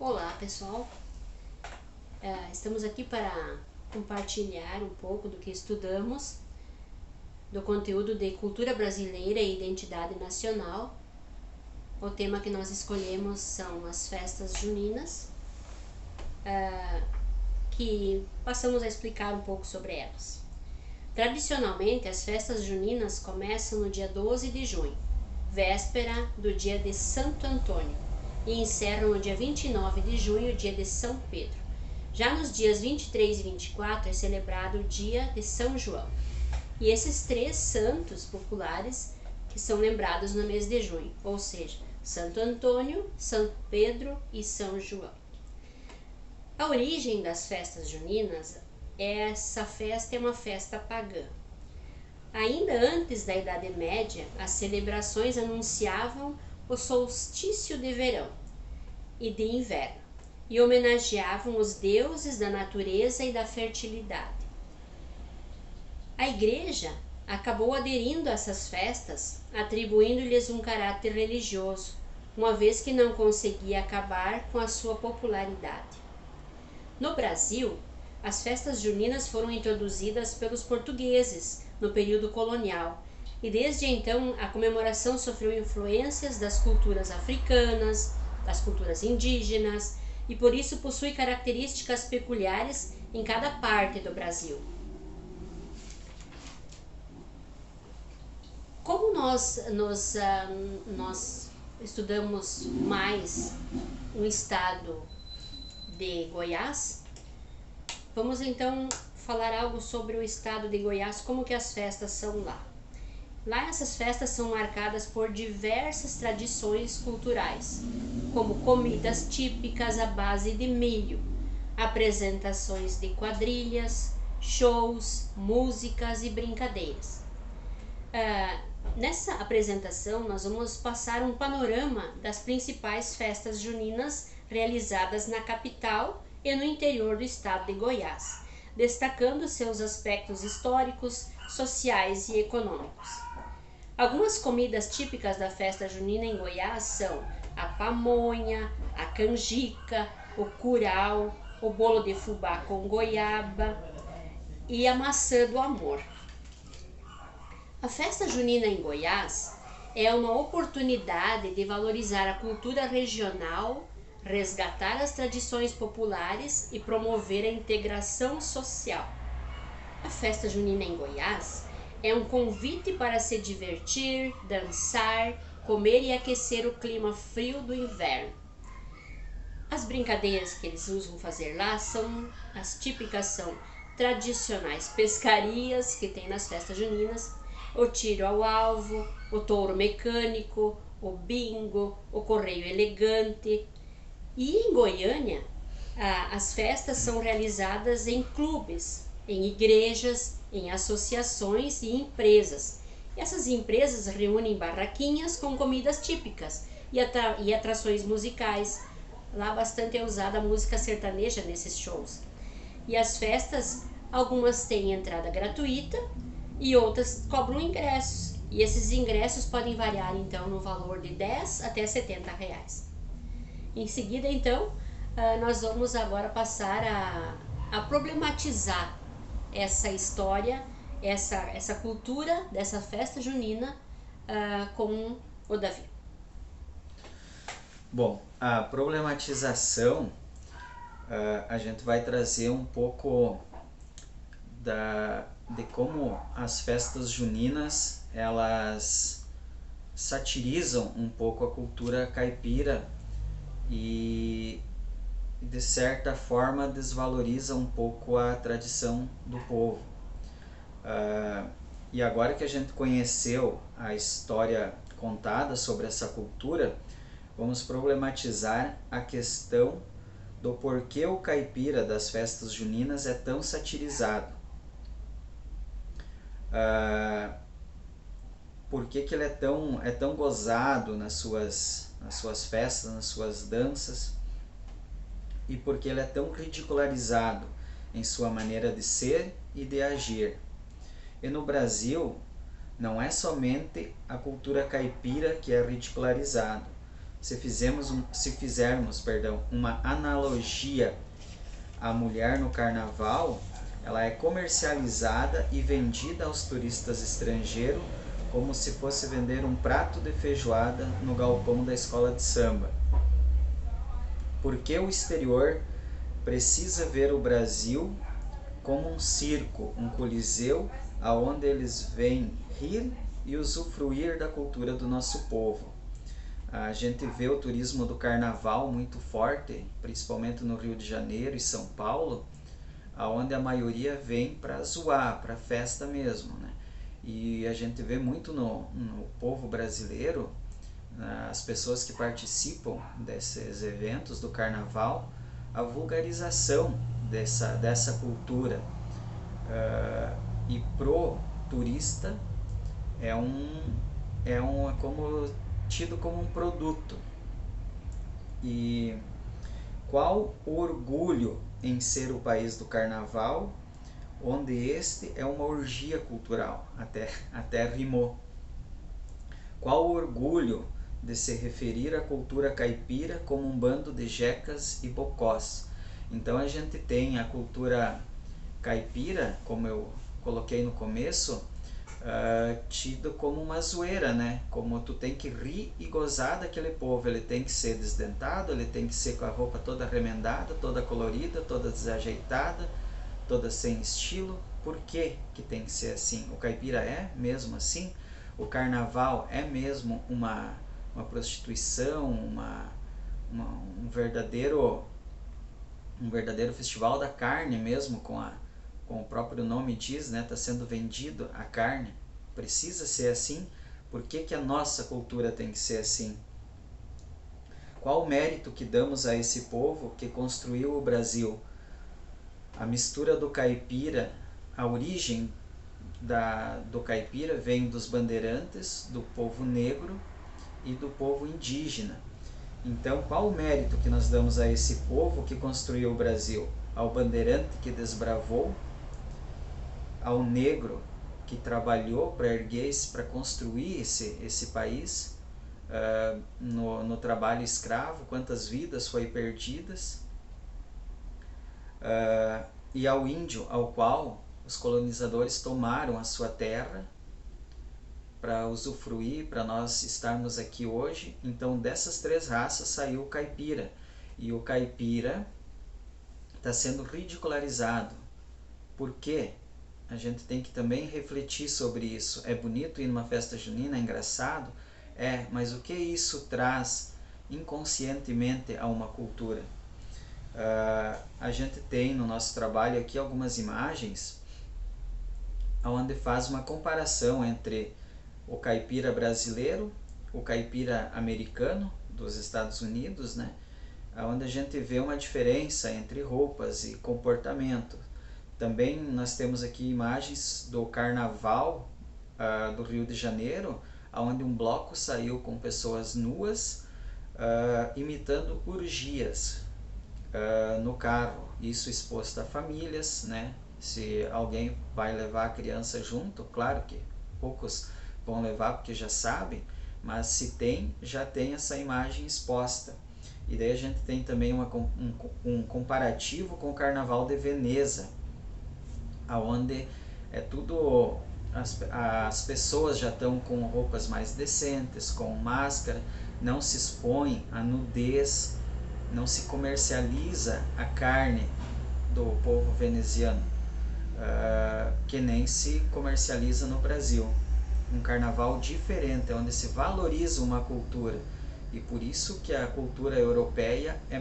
Olá pessoal, estamos aqui para compartilhar um pouco do que estudamos, do conteúdo de cultura brasileira e identidade nacional. O tema que nós escolhemos são as festas juninas, que passamos a explicar um pouco sobre elas. Tradicionalmente, as festas juninas começam no dia 12 de junho, véspera do dia de Santo Antônio, e encerram no dia 29 de junho, dia de São Pedro. Já nos dias 23 e 24 é celebrado o dia de São João. E esses três santos populares que são lembrados no mês de junho, ou seja, Santo Antônio, São Pedro e São João. A origem das festas juninas, essa festa é uma festa pagã. Ainda antes da Idade Média, as celebrações anunciavam o solstício de verão e de inverno e homenageavam os deuses da natureza e da fertilidade. A Igreja acabou aderindo a essas festas, atribuindo-lhes um caráter religioso, uma vez que não conseguia acabar com a sua popularidade. No Brasil, as festas juninas foram introduzidas pelos portugueses no período colonial, e desde então a comemoração sofreu influências das culturas africanas, das culturas indígenas, e por isso possui características peculiares em cada parte do Brasil. Como nós estudamos mais no estado de Goiás, vamos então falar algo sobre o estado de Goiás, como que as festas são lá. Lá essas festas são marcadas por diversas tradições culturais, como comidas típicas à base de milho, apresentações de quadrilhas, shows, músicas e brincadeiras. Nessa apresentação nós vamos passar um panorama das principais festas juninas realizadas na capital e no interior do estado de Goiás, destacando seus aspectos históricos, sociais e econômicos. Algumas comidas típicas da festa junina em Goiás são a pamonha, a canjica, o curau, o bolo de fubá com goiaba e a maçã do amor. A festa junina em Goiás é uma oportunidade de valorizar a cultura regional, resgatar as tradições populares e promover a integração social. A festa junina em Goiás é um convite para se divertir, dançar, comer e aquecer o clima frio do inverno. As brincadeiras que eles usam fazer lá são as típicas, são tradicionais pescarias que tem nas festas juninas, o tiro ao alvo, o touro mecânico, o bingo, o correio elegante. E em Goiânia, as festas são realizadas em clubes, em igrejas, em associações e empresas. Essas empresas reúnem barraquinhas com comidas típicas e atrações musicais. Lá bastante é usada a música sertaneja nesses shows. E as festas, algumas têm entrada gratuita e outras cobram ingressos. E esses ingressos podem variar então no valor de 10 até R$70. Em seguida, então, nós vamos agora passar a problematizar essa história, essa cultura dessa festa junina com o Davi. Bom, a problematização, a gente vai trazer um pouco de como as festas juninas, elas satirizam um pouco a cultura caipira e de certa forma desvaloriza um pouco a tradição do povo. E agora que a gente conheceu a história contada sobre essa cultura, vamos problematizar a questão do porquê o caipira das festas juninas é tão satirizado. Por que ele é tão gozado nas suas festas, nas suas danças, e por que ele é tão ridicularizado em sua maneira de ser e de agir. E no Brasil, não é somente a cultura caipira que é ridicularizado, se fizermos, uma analogia à mulher no carnaval, ela é comercializada e vendida aos turistas estrangeiros como se fosse vender um prato de feijoada no galpão da escola de samba. Porque o exterior precisa ver o Brasil como um circo, um coliseu, aonde eles vêm rir e usufruir da cultura do nosso povo. A gente vê o turismo do carnaval muito forte, principalmente no Rio de Janeiro e São Paulo, aonde a maioria vem para zoar, para festa mesmo, né? E a gente vê muito no povo brasileiro, as pessoas que participam desses eventos do carnaval, a vulgarização dessa cultura. E pro turista tido como um produto. E qual orgulho em ser o país do carnaval, onde este é uma orgia cultural, até rimou. Qual orgulho de se referir à cultura caipira como um bando de jecas e bocós. Então a gente tem a cultura caipira, como eu coloquei no começo, tido como uma zoeira, né? Como tu tem que rir e gozar daquele povo. Ele tem que ser desdentado, ele tem que ser com a roupa toda remendada, toda colorida, toda desajeitada, toda sem estilo. Por que tem que ser assim? O caipira é mesmo assim? O carnaval é mesmo uma prostituição, um verdadeiro festival da carne mesmo, com o próprio nome diz, né? Está sendo vendido a carne. Precisa ser assim? Por que a nossa cultura tem que ser assim? Qual o mérito que damos a esse povo que construiu o Brasil? A mistura do caipira, a origem do caipira vem dos bandeirantes, do povo negro e do povo indígena. Então, qual o mérito que nós damos a esse povo que construiu o Brasil? Ao bandeirante que desbravou, ao negro que trabalhou para construir esse país, no trabalho escravo, quantas vidas foi perdidas, e ao índio, ao qual os colonizadores tomaram a sua terra para usufruir, para nós estarmos aqui hoje. Então, dessas três raças saiu o caipira. E o caipira está sendo ridicularizado. Por quê? A gente tem que também refletir sobre isso. É bonito ir numa festa junina, é engraçado? É, mas o que isso traz inconscientemente a uma cultura? A gente tem no nosso trabalho aqui algumas imagens onde faz uma comparação entre o caipira brasileiro, o caipira americano dos Estados Unidos, né? Onde a gente vê uma diferença entre roupas e comportamento. Também nós temos aqui imagens do carnaval do Rio de Janeiro, onde um bloco saiu com pessoas nuas imitando orgias no carro, isso exposto a famílias, né? Se alguém vai levar a criança junto, claro que poucos vão levar porque já sabem, mas se tem, já tem essa imagem exposta. E daí a gente tem também um comparativo com o Carnaval de Veneza, onde é tudo, as pessoas já estão com roupas mais decentes, com máscara, não se expõe à nudez, não se comercializa a carne do povo veneziano, que nem se comercializa no Brasil. Um carnaval diferente, onde se valoriza uma cultura. E por isso que a cultura europeia é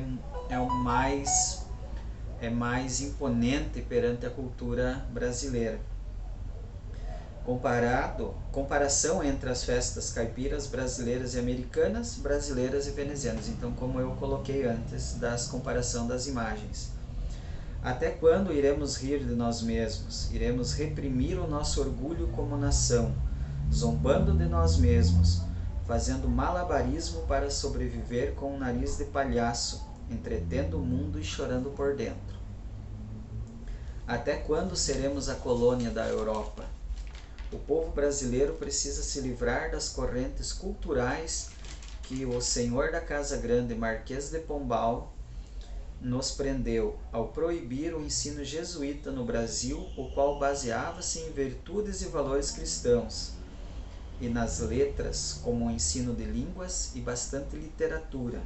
mais imponente perante a cultura brasileira. Comparação entre as festas caipiras brasileiras e americanas, brasileiras e venezianas. Então, como eu coloquei antes das comparação das imagens. Até quando iremos rir de nós mesmos? Iremos reprimir o nosso orgulho como nação, zombando de nós mesmos, fazendo malabarismo para sobreviver com um nariz de palhaço, entretendo o mundo e chorando por dentro. Até quando seremos a colônia da Europa? O povo brasileiro precisa se livrar das correntes culturais que o senhor da Casa Grande, Marquês de Pombal, nos prendeu ao proibir o ensino jesuíta no Brasil, o qual baseava-se em virtudes e valores cristãos, e nas letras, como o ensino de línguas e bastante literatura.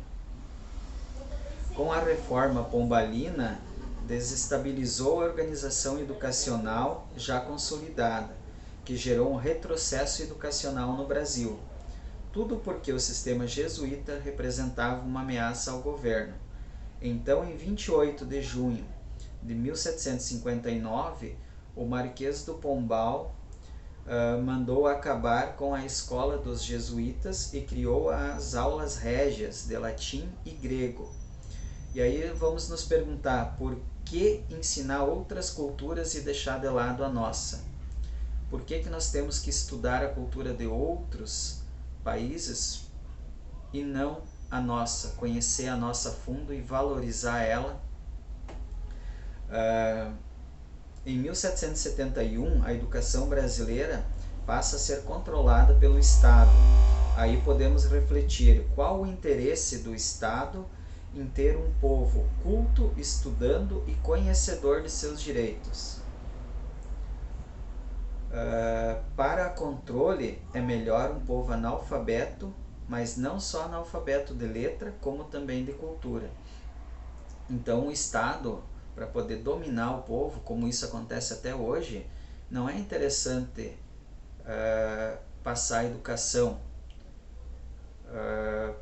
Com a reforma pombalina, desestabilizou a organização educacional já consolidada, que gerou um retrocesso educacional no Brasil. Tudo porque o sistema jesuíta representava uma ameaça ao governo. Então, em 28 de junho de 1759, o Marquês do Pombal mandou acabar com a escola dos jesuítas e criou as aulas régias de latim e grego. E aí vamos nos perguntar, por que ensinar outras culturas e deixar de lado a nossa? Por que nós temos que estudar a cultura de outros países e não a nossa, conhecer a nossa a fundo e valorizar ela? Em 1771, a educação brasileira passa a ser controlada pelo Estado. Aí podemos refletir qual o interesse do Estado em ter um povo culto, estudando e conhecedor de seus direitos. Para controle, é melhor um povo analfabeto, mas não só analfabeto de letra, como também de cultura. Então o Estado, para poder dominar o povo, como isso acontece até hoje, não é interessante passar a educação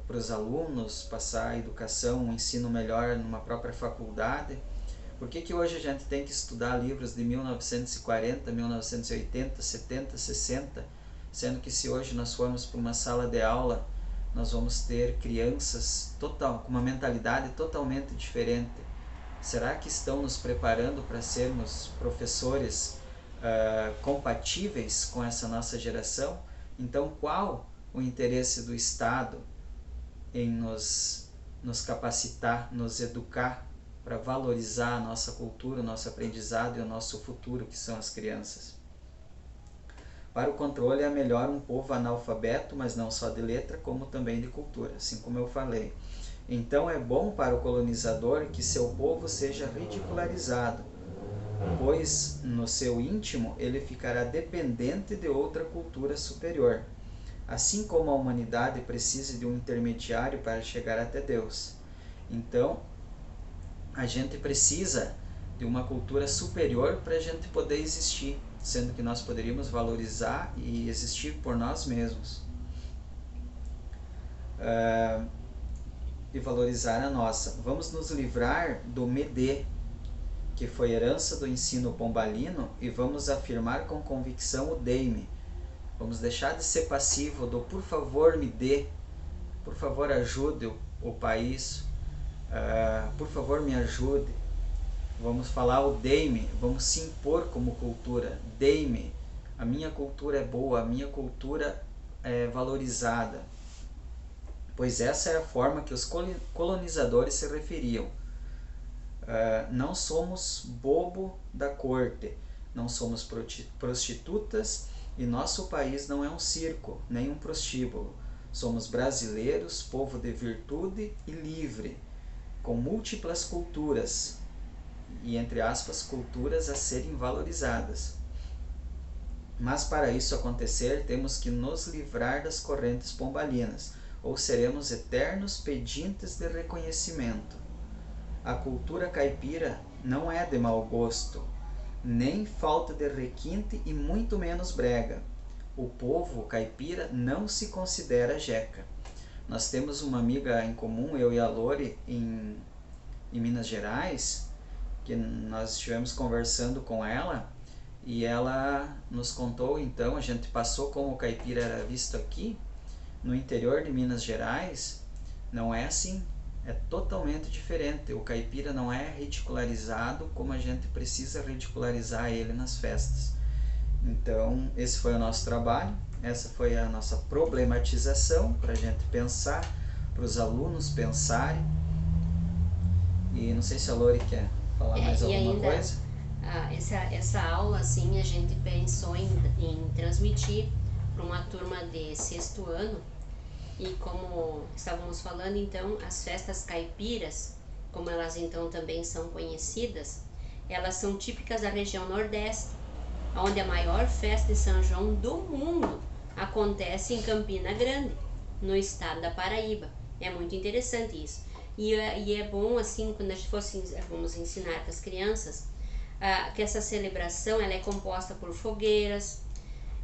para os alunos, passar a educação, um ensino melhor numa própria faculdade. Por que hoje a gente tem que estudar livros de 1940, 1980, 70, 60, sendo que se hoje nós formos para uma sala de aula, nós vamos ter crianças com uma mentalidade totalmente diferente? Será que estão nos preparando para sermos professores compatíveis com essa nossa geração? Então, qual o interesse do Estado em nos capacitar, nos educar para valorizar a nossa cultura, o nosso aprendizado e o nosso futuro, que são as crianças? Para o controle é melhor um povo analfabeto, mas não só de letra, como também de cultura, assim como eu falei. Então é bom para o colonizador que seu povo seja ridicularizado, pois no seu íntimo ele ficará dependente de outra cultura superior, assim como a humanidade precisa de um intermediário para chegar até Deus. Então, a gente precisa de uma cultura superior para a gente poder existir, sendo que nós poderíamos valorizar e existir por nós mesmos. E valorizar a nossa. Vamos nos livrar do Medê, que foi herança do ensino pombalino, e vamos afirmar com convicção o Dei-me. Vamos deixar de ser passivo do por favor me dê, por favor ajude o país, por favor me ajude. Vamos falar o Dei-me, vamos se impor como cultura. Dei-me, a minha cultura é boa, a minha cultura é valorizada. Pois essa é a forma que os colonizadores se referiam. Não somos bobo da corte, não somos prostitutas, e nosso país não é um circo, nem um prostíbulo. Somos brasileiros, povo de virtude e livre, com múltiplas culturas, e entre aspas, culturas a serem valorizadas. Mas para isso acontecer, temos que nos livrar das correntes pombalinas, ou seremos eternos pedintes de reconhecimento. A cultura caipira não é de mau gosto, nem falta de requinte e muito menos brega. O povo caipira não se considera jeca. Nós temos uma amiga em comum, eu e a Lore, em Minas Gerais, que nós estivemos conversando com ela, e ela nos contou, então, a gente passou como o caipira era visto aqui, no interior de Minas Gerais, não é assim. É totalmente diferente. O caipira não é ridicularizado como a gente precisa ridicularizar ele nas festas. Então, esse foi o nosso trabalho, essa foi a nossa problematização para a gente pensar, para os alunos pensarem. E não sei se a Lore quer falar mais alguma coisa. Essa aula, assim, a gente pensou em transmitir para uma turma de 6º ano, E como estávamos falando, então, as festas caipiras, como elas então também são conhecidas, elas são típicas da região Nordeste, onde a maior festa de São João do mundo acontece em Campina Grande, no estado da Paraíba. É muito interessante isso. E é bom, assim, quando a gente vamos ensinar para as crianças, que essa celebração ela é composta por fogueiras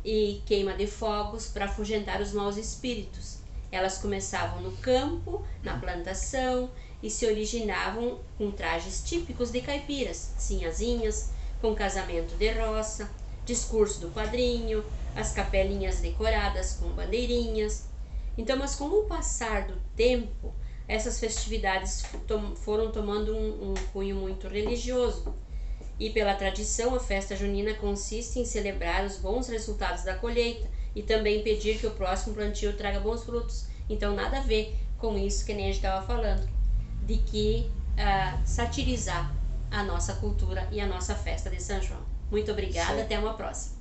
e queima de fogos para afugentar os maus espíritos. Elas começavam no campo, na plantação, e se originavam com trajes típicos de caipiras, sinhazinhas, com casamento de roça, discurso do padrinho, as capelinhas decoradas com bandeirinhas. Então, mas com o passar do tempo, essas festividades foram tomando um cunho muito religioso. E pela tradição, a festa junina consiste em celebrar os bons resultados da colheita e também pedir que o próximo plantio traga bons frutos. Então, nada a ver com isso que nem a gente estava falando, de que satirizar a nossa cultura e a nossa festa de São João. Muito obrigada, até uma próxima.